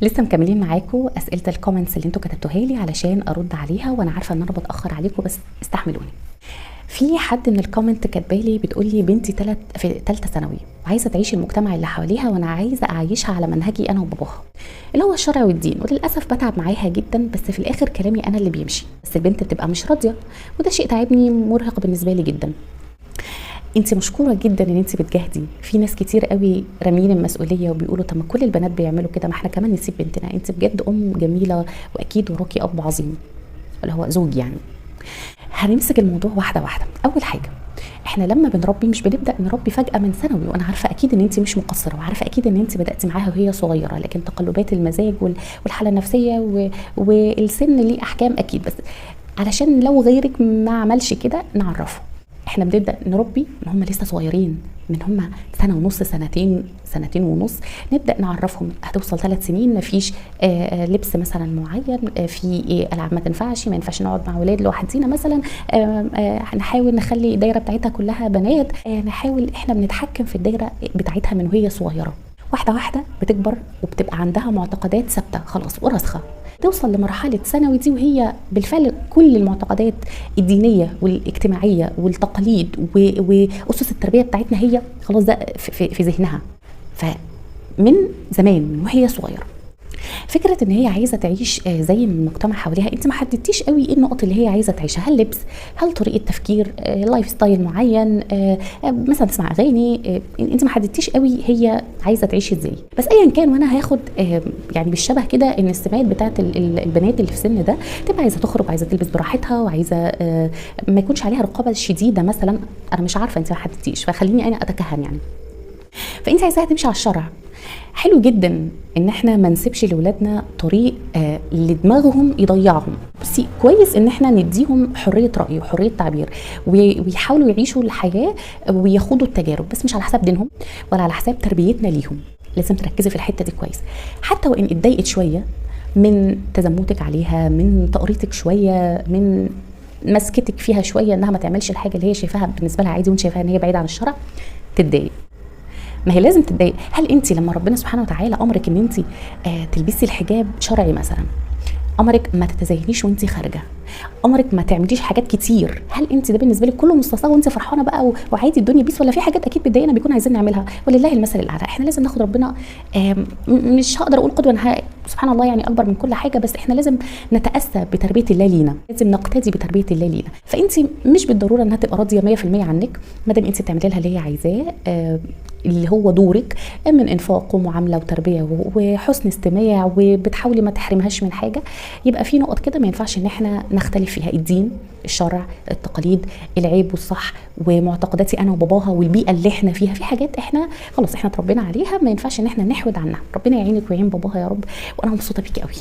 لسه مكملين معاكم اسئله الكومنتس اللي انتوا كتبتوها لي علشان ارد عليها، وانا عارفه ان انا بتاخر عليكم بس استحملوني. في حد من الكومنت كاتبالي بتقول لي بنتي في ثالثه ثانوي وعايزه تعيش المجتمع اللي حواليها، وانا عايزه اعيشها على منهجي انا وباباها اللي هو الشرع والدين، وللاسف بتعب معاها جدا، بس في الاخر كلامي انا اللي بيمشي، بس البنت بتبقى مش راضيه، وده شيء تعبني مرهق بالنسبه لي جدا. انت مشكوره جدا ان انت بتجاهدي، في ناس كتير قوي رامين المسؤوليه وبيقولوا طب ما كل البنات بيعملوا كده، ما احنا كمان نسيب بنتنا. انت بجد ام جميله، واكيد وراكي اب عظيم اللي هو زوج يعني. هنمسك الموضوع واحده واحده. اول حاجه، احنا لما بنربي مش بنبدا نربي فجاه من ثانوي، وانا عارفه اكيد ان انت مش مقصره، وعارفه اكيد ان انت بداتي معاها وهي صغيره، لكن تقلبات المزاج والحاله النفسيه والسن ليه احكام اكيد، بس علشان لو غيرك ما عملش كده نعرفه. احنا بنبدا نربي من هم لسه صغيرين، من هم سنه ونص، سنتين ونص، نبدا نعرفهم. هتوصل 3 سنين مفيش لبس مثلا معين، في العاب ما ينفعش نقعد مع اولاد لوحدينا مثلا، نحاول نخلي الدايره بتاعتها كلها بنات، نحاول احنا بنتحكم في الدايره بتاعتها من وهي صغيره. واحده واحده بتكبر وبتبقى عندها معتقدات ثابته خلاص وراسخه، توصل لمرحله ثانوي دي وهي بالفعل كل المعتقدات الدينيه والاجتماعيه والتقاليد واسس التربيه بتاعتنا هي خلاص ده في ذهنها. فمن زمان من وهي صغيره فكره ان هي عايزه تعيش زي المجتمع حواليها، انت ما حددتيش قوي ايه النقط اللي هي عايزه تعيشها، هل لبس، هل طريقه تفكير، لايف ستايل معين، مثلا تسمع اغاني، انت ما حددتيش قوي هي عايزه تعيش ازاي. بس ايا كان، وانا هاخد يعني بالشبه كده ان السمات بتاعت البنات اللي في السن ده تبقى عايزه تخرج وعايزه تلبس براحتها وعايزه ما يكونش عليها رقابه شديده مثلا. انا مش عارفه، انت ما حددتيش، فخليني انا اتكهن يعني. فانت عايزاها تمشي على الشرع. حلو جدا ان احنا ما نسيبش لاولادنا طريق لدماغهم يضيعهم. بس كويس ان احنا نديهم حريه راي وحريه تعبير، ويحاولوا يعيشوا الحياه وياخدوا التجارب، بس مش على حساب دينهم ولا على حساب تربيتنا ليهم. لازم تركزي في الحته دي كويس، حتى وان اتضايقت شويه من تزمتك عليها، من تقريتك شويه، من مسكتك فيها شويه انها ما تعملش الحاجه اللي هي شايفاها بالنسبه لها عادي وانت شايفاها ان هي بعيده عن الشرع، تتضايق. ما هي لازم تتضايق. هل انت لما ربنا سبحانه وتعالى امرك ان انت تلبسي الحجاب شرعي مثلا، امرك ما تتزينيش وانت خارجه، امرك ما تعمليش حاجات كتير، هل انت ده بالنسبه لك كله مستصاغ وانت فرحانه بقى وعادي الدنيا بيس، ولا في حاجات اكيد بتضايقنا بيكون عايزين نعملها؟ ولله المثل الاعلى. احنا لازم ناخد ربنا، مش هقدر اقول قدوه، سبحان الله يعني اكبر من كل حاجه، بس احنا لازم نتاسى بتربيه الله لينا، لازم نقتدي بتربيه الله لينا. فانت مش بالضروره انها تبقى راضيه 100% عنك، ما دام انت بتعملي لها اللي هي عايزاه، اللي هو دورك من انفاق ومعامله وتربيه وحسن استماع، وبتحاولي ما تحرمهاش من حاجه. يبقى في نقط كده ما ينفعش ان احنا نختلف فيها، الدين، الشرع، التقاليد، العيب والصح، ومعتقداتي انا وباباها والبيئه اللي احنا فيها. في حاجات احنا خلاص احنا اتربينا عليها، ما ينفعش ان احنا نحود عنها. ربنا يعينك ويعين باباها يا رب، وانا مبسوطه بيكي قوي.